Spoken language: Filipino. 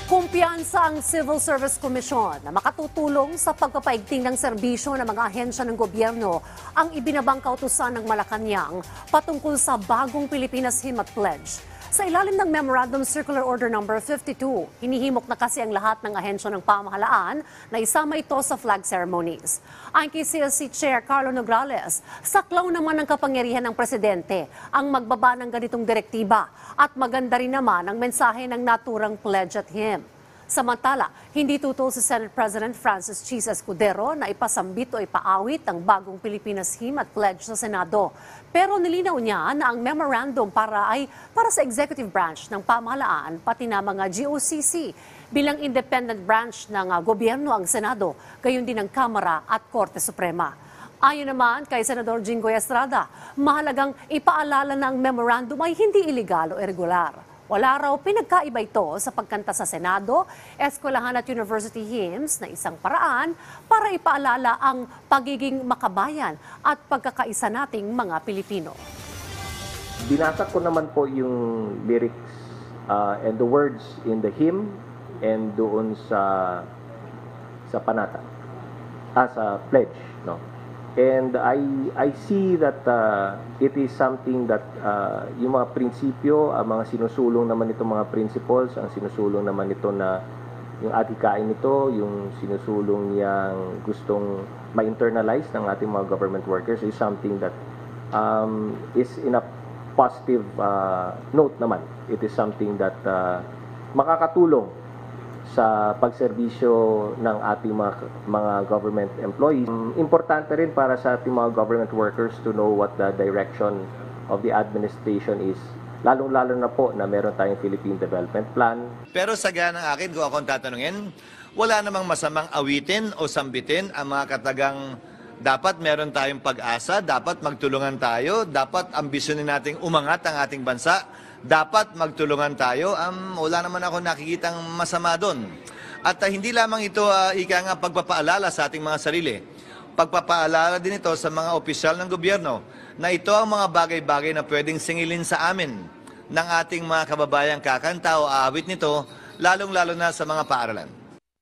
Kumpiyansa ang Civil Service Commission na makatutulong sa pagpapaigting ng serbisyo ng mga ahensya ng gobyerno ang ibinabang kautusan ng Malacanang patungkol sa bagong Pilipinas Himat Pledge. Sa ilalim ng Memorandum Circular Order No. 52, hinihimok na kasi ang lahat ng ahensya ng pamahalaan na isama ito sa flag ceremonies. Ayon kay CSC Chair Carlo Nograles, saklaw naman ng kapangyarihan ng Presidente ang magbaba ng ganitong direktiba at maganda rin naman ang mensahe ng naturang pledge at hymn. Samantala, hindi tutol si Senate President Francis Chis Escudero na ipasambit o ipaawit ang bagong Pilipinas Hymn at Pledge sa Senado. Pero nilinaw niya na ang memorandum para sa executive branch ng pamahalaan pati na mga GOCC bilang independent branch ng gobyerno ang Senado, gayon din ang Kamara at Korte Suprema. Ayon naman kay Senador Jinggoy Estrada, mahalagang ipaalala na ang memorandum ay hindi iligal o irregular. Wala raw pinagkaiba ito sa pagkanta sa Senado, eskwelahan at university hymns na isang paraan para ipaalala ang pagiging makabayan at pagkakaisa nating mga Pilipino. Binasa ko naman po yung lyrics and the words in the hymn and doon sa panata, sa pledge, no? And I see that it is something that yung mga prinsipyo, mga sinusulong naman itong mga principles, ang sinusulong naman ito na yung atikain nito, yung sinusulong niyang gustong ma-internalize ng ating mga government workers is something that is in a positive note naman. It is something that makakatulong sa pagserbisyo ng ating mga government employees. Importante rin para sa ating mga government workers to know what the direction of the administration is. Lalong-lalo na po na meron tayong Philippine Development Plan. Pero sa ganang akin, kung akong tatanungin, wala namang masamang awitin o sambitin ang mga katagang dapat meron tayong pag-asa, dapat magtulungan tayo, dapat ambisyonin nating umangat ang ating bansa, dapat magtulungan tayo. Wala naman ako nakikitang masama doon. At hindi lamang ito ika nga pagpapaalala sa ating mga sarili. Pagpapaalala din ito sa mga opisyal ng gobyerno na ito ang mga bagay-bagay na pwedeng singilin sa amin ng ating mga kababayang kakanta o aawit nito, lalong-lalo na sa mga paaralan.